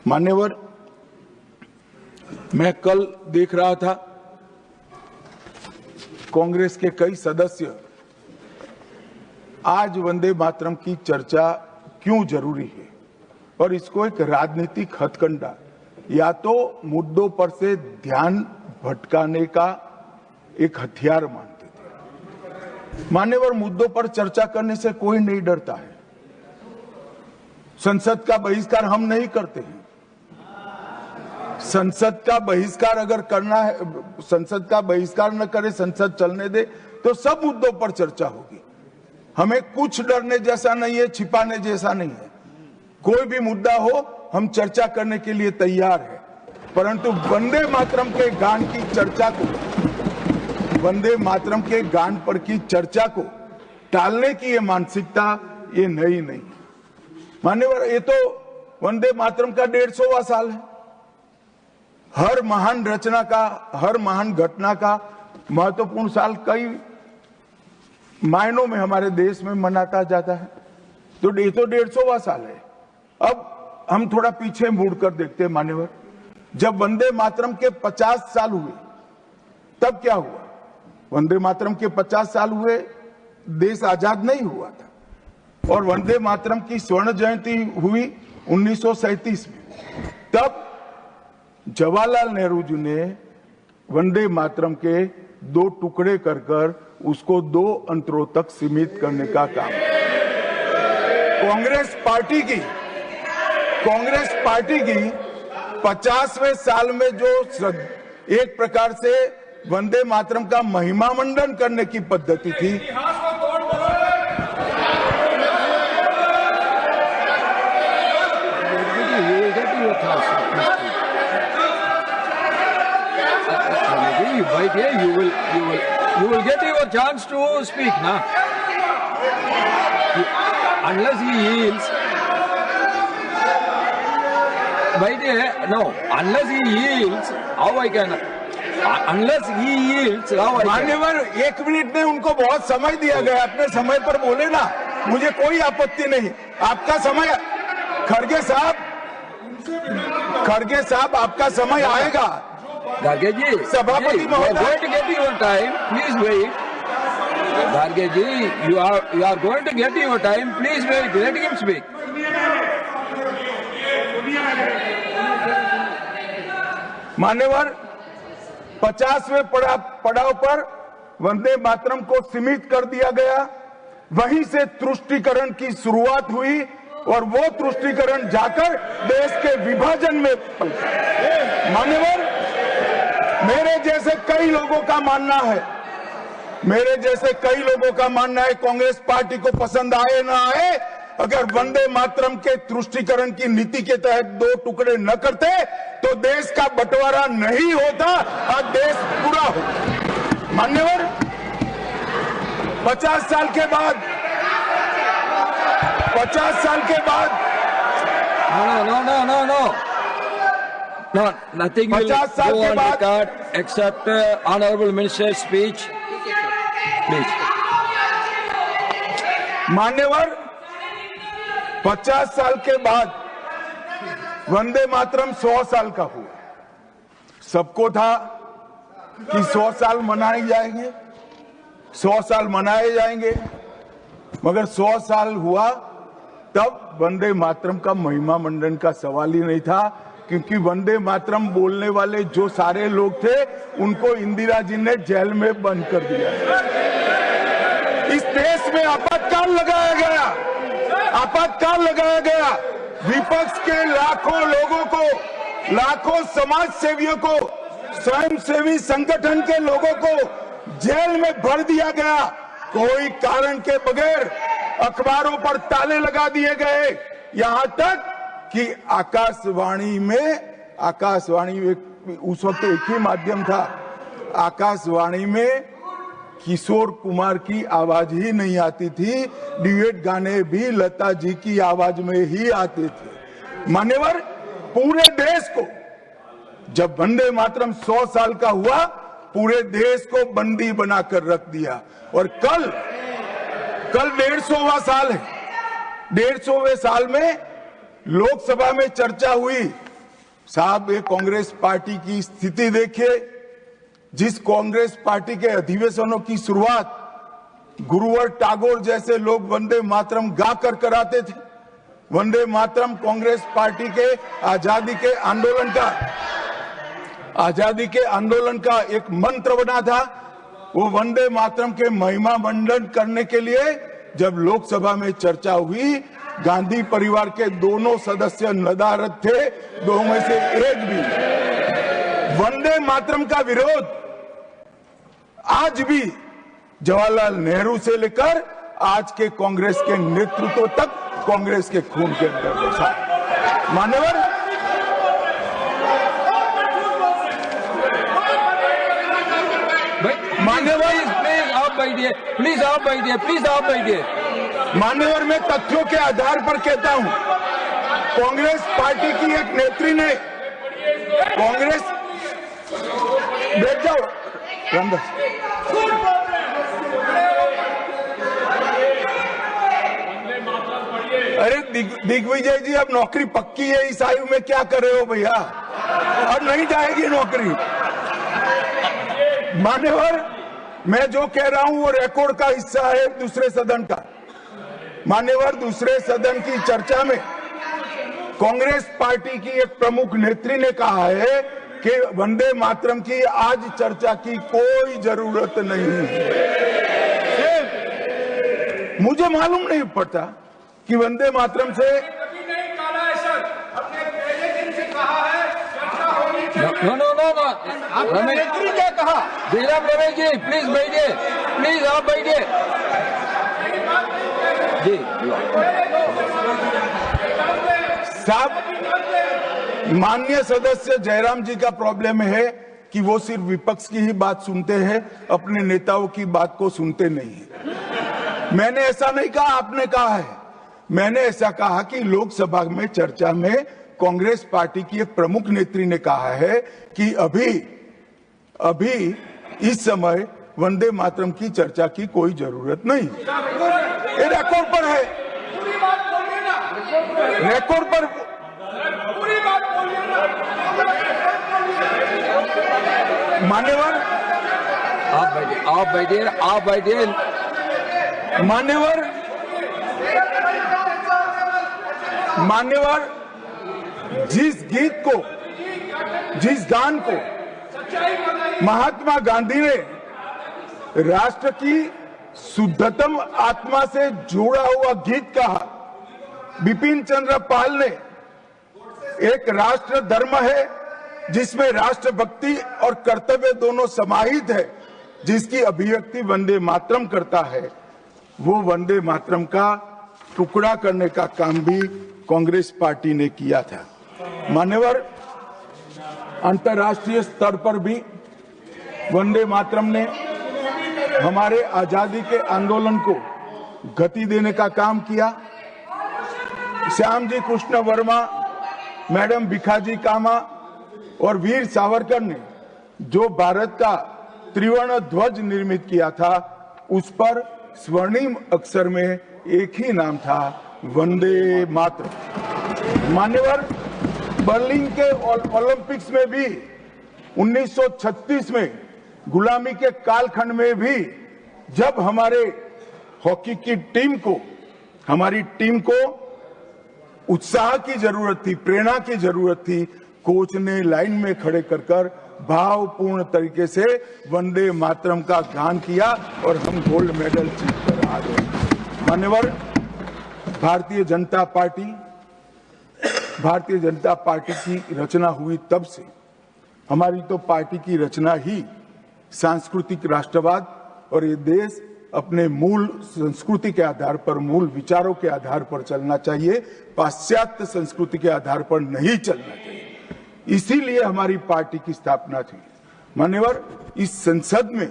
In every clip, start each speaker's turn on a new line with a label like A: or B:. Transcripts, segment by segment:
A: मान्यवर, मैं कल देख रहा था कांग्रेस के कई सदस्य आज वंदे मातरम की चर्चा क्यों जरूरी है और इसको एक राजनीतिक हथकंडा या तो मुद्दों पर से ध्यान भटकाने का एक हथियार मानते थे। मान्यवर, मुद्दों पर चर्चा करने से कोई नहीं डरता है। संसद का बहिष्कार हम नहीं करते हैं। संसद का बहिष्कार अगर करना है, संसद का बहिष्कार न करे, संसद चलने दे तो सब मुद्दों पर चर्चा होगी। हमें कुछ डरने जैसा नहीं है, छिपाने जैसा नहीं है। कोई भी मुद्दा हो हम चर्चा करने के लिए तैयार है, परंतु वंदे मातरम के गान की चर्चा को, वंदे मातरम के गान पर की चर्चा को टालने की ये मानसिकता ये नई नहीं। मान्यवर, ये तो वंदे मातरम का 150वां साल है। हर महान रचना का, हर महान घटना का महत्वपूर्ण साल कई मायनों में हमारे देश में मनाता जाता है। तो ये तो 150वां साल है। अब हम थोड़ा पीछे मुड़कर देखते हैं मान्यवर, जब वंदे मातरम के 50 साल हुए तब क्या हुआ? वंदे मातरम के 50 साल हुए, देश आजाद नहीं हुआ था और वंदे मातरम की स्वर्ण जयंती हुई 1937 में। तब जवाहरलाल नेहरू जी ने वंदे मातरम के 2 टुकड़े कर उसको 2 अंतरों तक सीमित करने का काम। कांग्रेस पार्टी की 50वें साल में जो एक प्रकार से वंदे मातरम का महिमा मंडन करने की पद्धति थी,
B: Right here, you will get your chance to speak, na? Unless he yields, right here, no. Unless he yields, how I can? Unless he yields, how I can?
A: मान्यवर, 1 मिनट में उनको बहुत समय दिया गया, अपने समय पर बोले ना, मुझे कोई आपत्ति नहीं। आपका समय, खड़गे साहब आपका समय आएगा।
B: Garge ji,
A: सभापति
B: you are going to get your time. Please wait. Garge ji, you are going to get your time. Please wait. Let him speak.
A: मान्यवर, 50वें पड़ाव पर वंदे मातरम को सीमित कर दिया गया। वहीं से तुष्टीकरण की शुरुआत हुई और वो तुष्टीकरण जाकर देश के विभाजन में पलटा। मान्यवर, मेरे जैसे कई लोगों का मानना है, कांग्रेस पार्टी को पसंद आए ना आए, अगर वंदे मातरम के तुष्टीकरण की नीति के तहत 2 टुकड़े न करते तो देश का बंटवारा नहीं होता और देश पूरा होता। मान्यवर, 50 साल के बाद
B: No, nothing will go on record except Honorable Minister's speech. Please.
A: मान्यवर, 50 साल के बाद वंदे मातरम 100 साल का हुआ। सबको था कि 100 साल मनाए जाएंगे, 100 साल मनाए जाएंगे, मगर 100 साल हुआ तब वंदे मातरम का महिमा मंडन का सवाल ही नहीं था, क्योंकि वंदे मातरम बोलने वाले जो सारे लोग थे उनको इंदिरा जी ने जेल में बंद कर दिया। इस देश में आपातकाल लगाया गया। विपक्ष के लाखों लोगों को, लाखों समाज सेवियों को, स्वयंसेवी संगठन के लोगों को जेल में भर दिया गया। कोई कारण के बगैर अखबारों पर ताले लगा दिए गए। यहां तक कि आकाशवाणी में उस वक्त एक ही माध्यम था, आकाशवाणी में किशोर कुमार की आवाज ही नहीं आती थी, ड्यूएट गाने भी लता जी की आवाज में ही आते थे। मान्यवर, पूरे देश को जब वंदे मातरम 100 साल का हुआ, पूरे देश को बंदी बनाकर रख दिया। और कल 150वां साल है। 150वें साल में लोकसभा में चर्चा हुई साहब, ये कांग्रेस पार्टी की स्थिति देखिए। जिस कांग्रेस पार्टी के अधिवेशनों की शुरुआत गुरुवर टैगोर जैसे लोग वंदे मातरम गा कर कराते थे। वंदे मातरम कांग्रेस पार्टी के आजादी के आंदोलन का एक मंत्र बना था। वो वंदे मातरम के महिमा मंडन करने के लिए जब लोकसभा में चर्चा हुई, गांधी परिवार के दोनों सदस्य नदारद थे, दो में से एक भी। वंदे मातरम का विरोध आज भी जवाहरलाल नेहरू से लेकर आज के कांग्रेस के नेतृत्व तक कांग्रेस के खून के अंदर बसा। मान्यवर,
B: प्लीज आप बैठिए।
A: मान्यवर, मैं तथ्यों के आधार पर कहता हूं, कांग्रेस पार्टी की एक नेत्री ने कांग्रेस बैठ जाओ रामदास। अरे दिग्विजय जी, अब नौकरी पक्की है इस आयु में, क्या कर रहे हो भैया? अब नहीं जाएगी नौकरी। मान्यवर, मैं जो कह रहा हूं वो रिकॉर्ड का हिस्सा है दूसरे सदन का। मान्यवर, दूसरे सदन की चर्चा में कांग्रेस पार्टी की एक प्रमुख नेत्री ने कहा है कि वंदे मातरम की आज चर्चा की कोई जरूरत नहीं है। मुझे मालूम नहीं पड़ता कि वंदे मातरम से
B: नो। रमेश क्या कहा? जयराम रमेश जी, प्लीज बैठिए, प्लीज आप बैठिए जी।
A: साहब, माननीय सदस्य जयराम जी का प्रॉब्लम है कि वो सिर्फ विपक्ष की ही बात सुनते हैं, अपने नेताओं की बात को सुनते नहीं है। मैंने ऐसा नहीं कहा, आपने कहा है। मैंने ऐसा कहा कि लोकसभा में चर्चा में कांग्रेस पार्टी की एक प्रमुख नेत्री ने कहा है कि अभी इस समय वंदे मातरम की चर्चा की कोई जरूरत नहीं। ये रिकॉर्ड पर है, रिकॉर्ड पर। मान्यवर,
B: आप बैठिए।
A: मान्यवर, जिस गीत को, जिस गान को महात्मा गांधी ने राष्ट्र की शुद्धतम आत्मा से जुड़ा हुआ गीत कहा, बिपिन चंद्र पाल ने एक राष्ट्र धर्म है जिसमें राष्ट्रभक्ति और कर्तव्य दोनों समाहित है, जिसकी अभिव्यक्ति वंदे मातरम करता है। वो वंदे मातरम का टुकड़ा करने का काम भी कांग्रेस पार्टी ने किया था। मान्यवर, अंतर्राष्ट्रीय स्तर पर भी वंदे मातरम ने हमारे आजादी के आंदोलन को गति देने का काम किया। श्याम जी कृष्ण वर्मा, मैडम भिखाजी कामा और वीर सावरकर ने जो भारत का त्रिवर्ण ध्वज निर्मित किया था, उस पर स्वर्णिम अक्षर में एक ही नाम था, वंदे मातरम। मान्यवर, बर्लिन के ओलंपिक्स में भी 1936 में गुलामी के कालखंड में भी जब हमारे हॉकी की हमारी टीम को उत्साह की जरूरत थी, प्रेरणा की जरूरत थी, कोच ने लाइन में खड़े कर भावपूर्ण तरीके से वंदे मातरम का गान किया और हम गोल्ड मेडल जीतकर आ गए। मान्यवर, भारतीय जनता पार्टी की रचना हुई तब से हमारी तो पार्टी की रचना ही सांस्कृतिक राष्ट्रवाद और ये देश अपने मूल संस्कृति के आधार पर, मूल विचारों के आधार पर चलना चाहिए, पाश्चात्य संस्कृति के आधार पर नहीं चलना चाहिए। इसीलिए हमारी पार्टी की स्थापना थी। मान्यवर, इस संसद में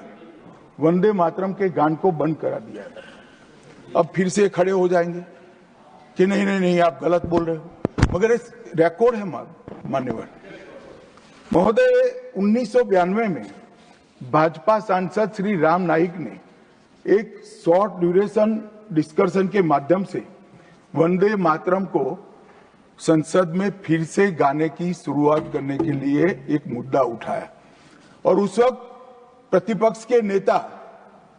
A: वंदे मातरम के गान को बंद करा दिया गया। अब फिर से खड़े हो जाएंगे कि नहीं आप गलत बोल रहे हो, मगर इस रिकॉर्ड है मान्यवर महोदय। 1992 में भाजपा सांसद श्री राम नाईक ने एक शॉर्ट ड्यूरेशन डिस्कशन के माध्यम से वंदे मातरम को संसद में फिर से गाने की शुरुआत करने के लिए एक मुद्दा उठाया और उस वक्त प्रतिपक्ष के नेता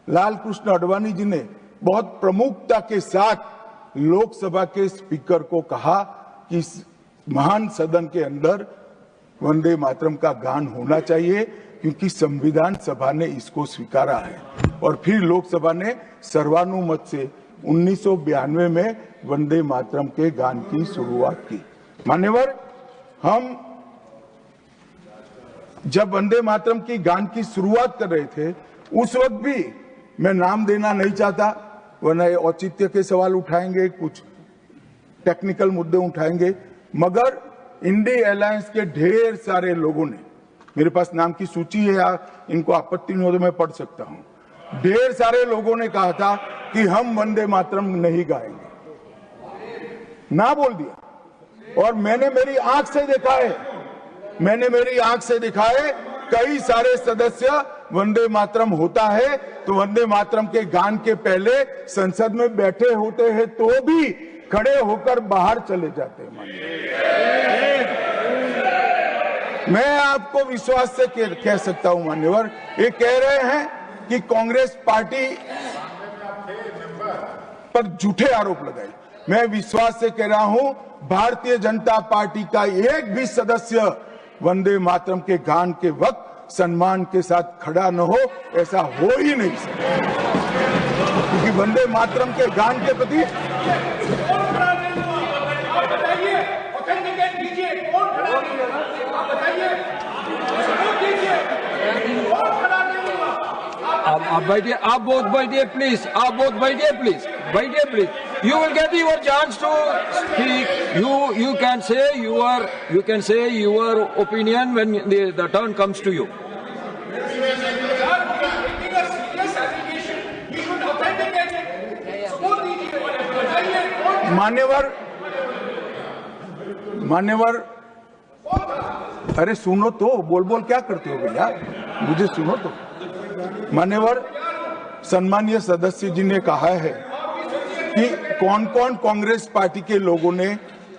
A: लाल कृष्ण आडवाणी जी ने बहुत प्रमुखता के साथ लोकसभा के स्पीकर को कहा कि इस महान सदन के अंदर वंदे मातरम का गान होना चाहिए क्योंकि संविधान सभा ने इसको स्वीकारा है। और फिर लोकसभा ने सर्वानुमत से 1992 में वंदे मातरम के गान की शुरुआत की। मान्यवर, हम जब वंदे मातरम की गान की शुरुआत कर रहे थे उस वक्त भी मैं नाम देना नहीं चाहता, वरना औचित्य के सवाल उठाएंगे, कुछ टेक्निकल मुद्दे उठाएंगे, मगर इंडी अलायंस के ढेर सारे लोगों ने, मेरे पास नाम की सूची है, इनको आपत्ति नहीं हो तो मैं पढ़ सकता हूं, ढेर सारे लोगों ने कहा था कि हम वंदे मातरम नहीं गाएंगे, ना बोल दिया। और मैंने मेरी आंख से देखा है, कई सारे सदस्य वंदे मातरम होता है तो वंदे मातरम के गान के पहले संसद में बैठे होते हैं तो भी खड़े होकर बाहर चले जाते हैं। मैं आपको विश्वास से कह सकता हूं मान्यवर, ये कह रहे हैं कि कांग्रेस पार्टी पर झूठे आरोप लगाए। मैं विश्वास से कह रहा हूं, भारतीय जनता पार्टी का एक भी सदस्य वंदे मातरम के गान के वक्त सम्मान के साथ खड़ा न हो, ऐसा हो ही नहीं सकता, क्योंकि वंदे मातरम के गान के प्रति
B: आप बैठिए, आप बोथ बैठिए प्लीज, आप बोथ बैठिए प्लीज, बैठिए please. You will get your chance to speak. You can say your opinion when the turn comes to you.
A: मान्यवर, अरे सुनो तो, बोल क्या करते हो भैया, मुझे सुनो तो। मान्यवर, सम्मानीय सदस्य जी ने कहा है कि कौन कौन कांग्रेस पार्टी के लोगों ने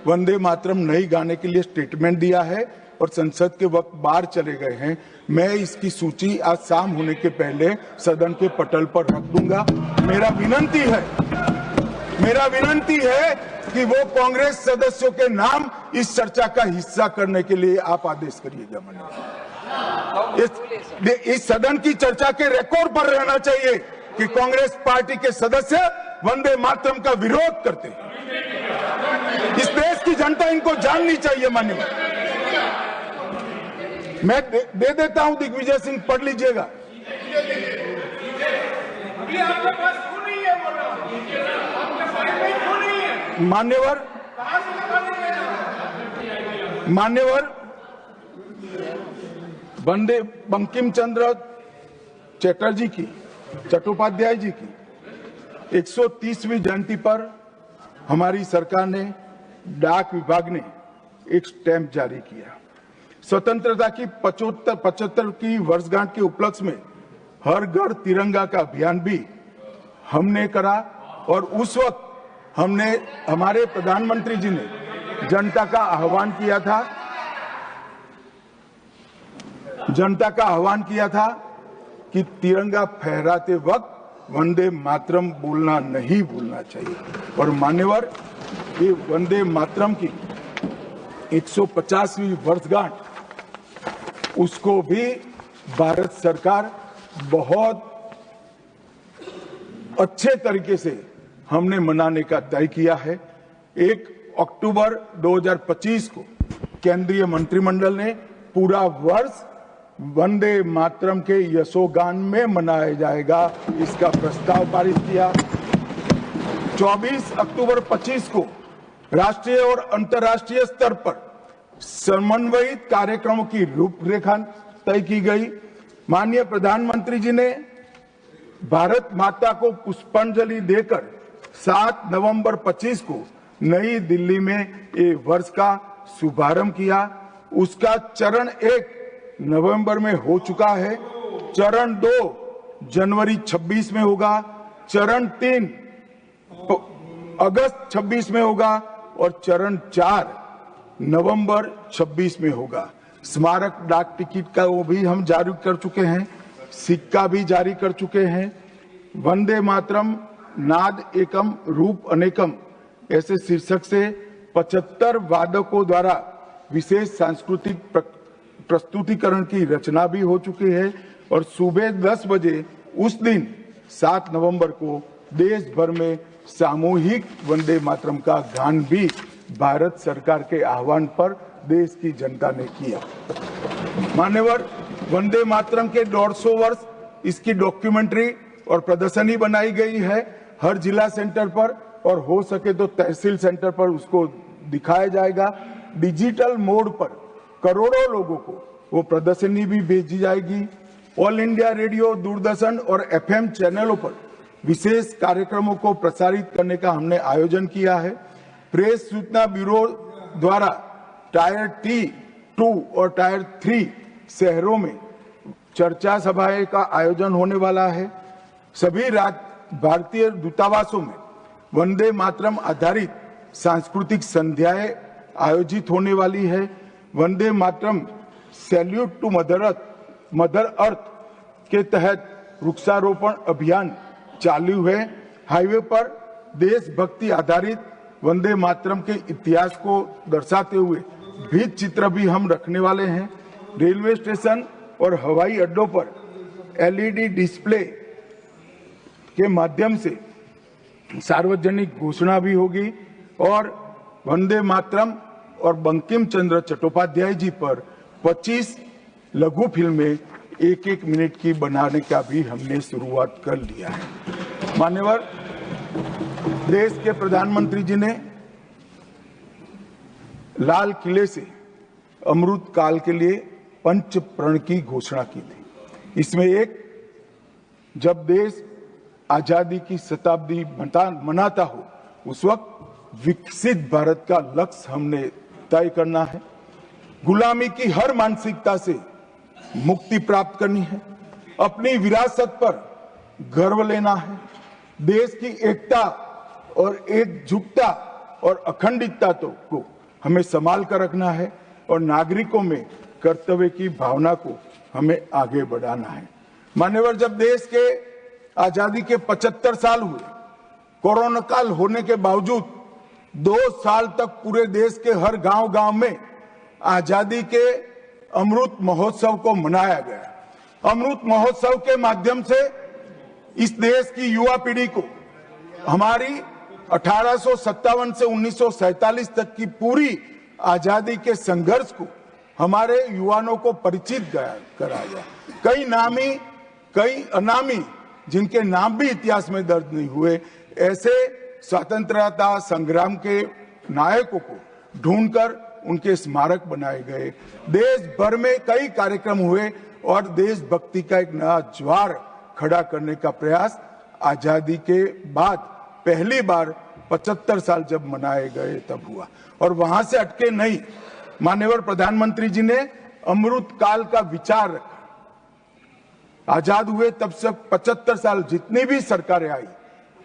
A: वंदे मातरम नहीं गाने के लिए स्टेटमेंट दिया है और संसद के वक्त बाहर चले गए हैं। मैं इसकी सूची आज शाम होने के पहले सदन के पटल पर रख दूंगा। मेरा विनंती है कि वो कांग्रेस सदस्यों के नाम इस चर्चा का हिस्सा करने के लिए आप आदेश करिएगा। इस सदन की चर्चा के रिकॉर्ड पर रहना चाहिए कि कांग्रेस पार्टी के सदस्य वंदे मातरम का विरोध करते हैं। इस देश की जनता इनको जाननी चाहिए। मान्यवर, मैं दे देता हूं, दिग्विजय सिंह पढ़ लीजिएगा। मान्यवर, वंदे बंकिम चंद्र चटर्जी की, चट्टोपाध्याय जी की 130वीं जयंती पर हमारी सरकार ने, डाक विभाग ने एक स्टैंप जारी किया। स्वतंत्रता की 75 की वर्षगांठ के उपलक्ष्य में हर घर तिरंगा का अभियान भी हमने करा और उस वक्त हमारे प्रधानमंत्री जी ने जनता का आह्वान किया था कि तिरंगा फहराते वक्त वंदे मातरम बोलना नहीं भूलना चाहिए। और मान्यवर, ये वंदे मातरम की 150वीं वर्षगांठ, उसको भी भारत सरकार बहुत अच्छे तरीके से हमने मनाने का तय किया है। 1 अक्टूबर 2025 को केंद्रीय मंत्रिमंडल ने पूरा वर्ष वंदे मातरम के यशोगान में मनाया जाएगा, इसका प्रस्ताव पारित किया। 24 अक्टूबर 25 को राष्ट्रीय और अंतर्राष्ट्रीय स्तर पर समन्वयित कार्यक्रमों की रूपरेखा तय की गई। माननीय प्रधानमंत्री जी ने भारत माता को पुष्पांजलि देकर 7 नवंबर 25 को नई दिल्ली में ये वर्ष का शुभारंभ किया। उसका चरण 1 नवंबर में हो चुका है, चरण 2 जनवरी 26 में होगा, चरण 3 अगस्त 26 में होगा और चरण 4 नवंबर 26 में होगा। स्मारक डाक टिकट का वो भी हम जारी कर चुके हैं, सिक्का भी जारी कर चुके हैं। वंदे मातरम नाद एकम रूप अनेकम ऐसे शीर्षक से 75 वादकों द्वारा विशेष सांस्कृतिक प्रस्तुतिकरण की रचना भी हो चुकी है और सुबह 10 बजे उस दिन 7 नवंबर को देश भर में सामूहिक वंदे मातरम का गान भी भारत सरकार के आह्वान पर देश की जनता ने किया। मान्यवर, वंदे मातरम के 150 वर्ष इसकी डॉक्यूमेंट्री और प्रदर्शनी बनाई गई है हर जिला सेंटर पर, और हो सके तो तहसील सेंटर पर उसको दिखाया जाएगा। डिजिटल मोड पर करोड़ों लोगों को वो प्रदर्शनी भी भेजी जाएगी। ऑल इंडिया रेडियो, दूरदर्शन और FM चैनलों पर विशेष कार्यक्रमों को प्रसारित करने का हमने आयोजन किया है। प्रेस सूचना ब्यूरो द्वारा टायर T2 और टायर 3 शहरों में चर्चा सभाएं का आयोजन होने वाला है। सभी भारतीय दूतावासों में वंदे मातरम आधारित सांस्कृतिक संध्याएं आयोजित होने वाली है। Vande Mataram salute to mother earth के तहत वृक्षारोपण अभियान चालू है। हाईवे पर देशभक्ति आधारित वंदे मातरम के इतिहास को दर्शाते हुए भित्ति चित्र भी हम रखने वाले हैं। रेलवे स्टेशन और हवाई अड्डों पर LED डिस्प्ले के माध्यम से सार्वजनिक घोषणा भी होगी और वंदे मातरम और बंकिम चंद्र चट्टोपाध्याय जी पर 25 लघु फिल्में 1-1 मिनट की बनाने का भी हमने शुरुआत कर लिया है। मान्यवर, देश के प्रधानमंत्री जी ने लाल किले से अमृत काल के लिए पंच प्रण की घोषणा की थी। इसमें एक, जब देश आजादी की शताब्दी मनाता हो उस वक्त विकसित भारत का लक्ष्य हमने तय करना है। गुलामी की हर मानसिकता से मुक्ति प्राप्त करनी है। अपनी विरासत पर गर्व लेना है। देश की एकता और एकजुटता और अखंडितता को हमें संभाल कर रखना है और नागरिकों में कर्तव्य की भावना को हमें आगे बढ़ाना है। मान्यवर, जब देश के आजादी के 75 साल हुए, कोरोना काल होने के बावजूद 2 साल तक पूरे देश के हर गांव-गांव में आजादी के अमृत महोत्सव को मनाया गया। अमृत महोत्सव के माध्यम से इस देश की युवा पीढ़ी को हमारी 1857 से 1947 तक की पूरी आजादी के संघर्ष को हमारे युवाओं को परिचित कराया। कई नामी, कई अनामी, जिनके नाम भी इतिहास में दर्ज नहीं हुए, ऐसे स्वतंत्रता संग्राम के नायकों को ढूंढकर उनके स्मारक बनाए गए। देश भर में कई कार्यक्रम हुए और देशभक्ति का एक नया ज्वार खड़ा करने का प्रयास आजादी के बाद पहली बार 75 साल जब मनाए गए तब हुआ। और वहां से अटके नहीं, माननीय प्रधानमंत्री जी ने अमृत काल का विचार रखा। आजाद हुए तब से 75 साल जितनी भी सरकारें आई,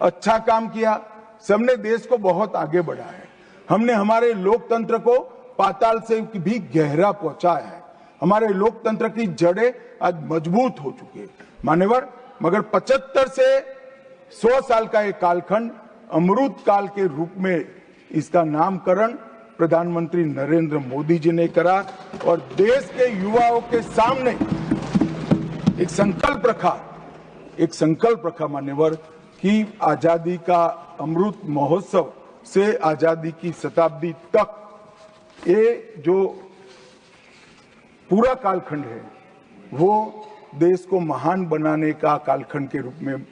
A: अच्छा काम किया, सबने देश को बहुत आगे बढ़ाया है। हमने हमारे लोकतंत्र को पाताल से भी गहरा पहुंचाया है। हमारे लोकतंत्र की जड़ें आज मजबूत हो चुकी है। मान्यवर, मगर 75 से 100 साल का एक कालखंड अमृत काल के रूप में इसका नामकरण प्रधानमंत्री नरेंद्र मोदी जी ने करा और देश के युवाओं के सामने एक संकल्प रखा मान्यवर कि आजादी का अमृत महोत्सव से आजादी की शताब्दी तक ये जो पूरा कालखंड है वो देश को महान बनाने का कालखंड के रूप में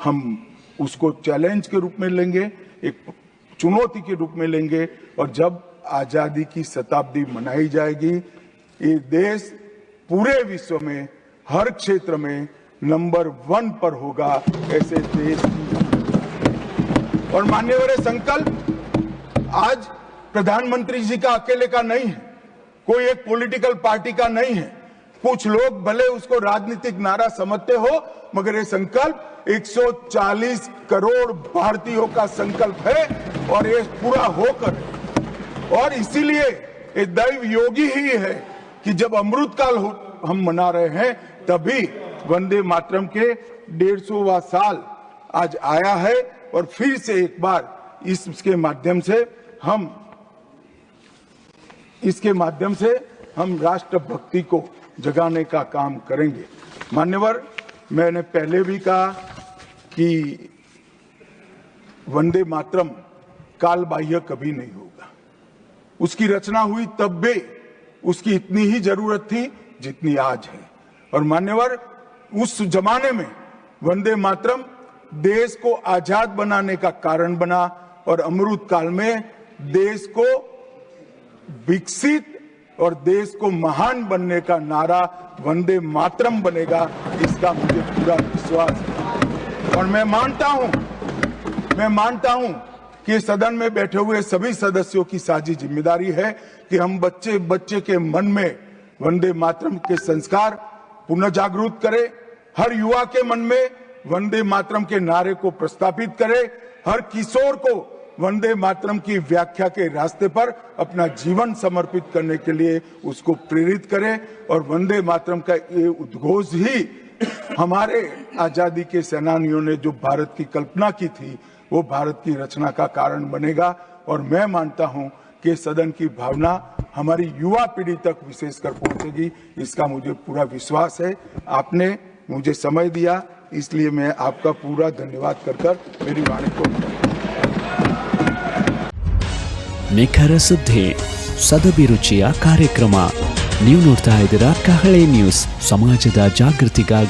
A: हम उसको चैलेंज के रूप में लेंगे, एक चुनौती के रूप में लेंगे। और जब आजादी की शताब्दी मनाई जाएगी, ये देश पूरे विश्व में हर क्षेत्र में नंबर 1 पर होगा। ऐसे देश और मान्यवर संकल्प आज प्रधानमंत्री जी का अकेले का नहीं है, कोई एक पॉलिटिकल पार्टी का नहीं है। कुछ लोग भले उसको राजनीतिक नारा समझते हो, मगर ये संकल्प 140 करोड़ भारतीयों का संकल्प है और ये पूरा होकर और इसीलिए ये दैव योगी ही है कि जब अमृतकाल हम मना रहे हैं तभी वंदे मातरम के 150वां साल आज आया है और फिर से एक बार इसके माध्यम से हम राष्ट्रभक्ति को जगाने का काम करेंगे। मान्यवर, मैंने पहले भी कहा कि वंदे मातरम काल बाह्य कभी नहीं होगा। उसकी रचना हुई तब भी उसकी इतनी ही जरूरत थी जितनी आज है। और मान्यवर, उस जमाने में वंदे मातरम देश को आजाद बनाने का कारण बना और अमृत काल में देश को विकसित और देश को महान बनने का नारा वंदे मातरम बनेगा, इसका मुझे पूरा विश्वास है। और मैं मानता हूं कि सदन में बैठे हुए सभी सदस्यों की साझी जिम्मेदारी है कि हम बच्चे बच्चे के मन में वंदे मातरम के संस्कार पुनः जागृत करें, हर युवा के मन में वंदे मातरम के नारे को प्रस्तापित करें, हर किशोर को वंदे मातरम की व्याख्या के रास्ते पर अपना जीवन समर्पित करने के लिए उसको प्रेरित करें। और वंदे मातरम का ये उद्घोष ही हमारे आजादी के सेनानियों ने जो भारत की कल्पना की थी वो भारत की रचना का कारण बनेगा। और मैं मानता हूं कि सदन की भावना हमारी युवा पीढ़ी तक विशेषकर पहुंचेगी, इसका मुझे पूरा विश्वास है। आपने मुझे समय दिया, इसलिए मैं आपका पूरा धन्यवाद कर मेरी वाणी को
C: ನಿಖರ ಸುದ್ದಿ ಸದಭಿರುಚಿಯ ಕಾರ್ಯಕ್ರಮ ನೀವು ನೋಡ್ತಾ ಇದ್ದೀರಾ ಕಹಳೆ ನ್ಯೂಸ್, ಸಮಾಜದ ಜಾಗೃತಿಗಾಗಿ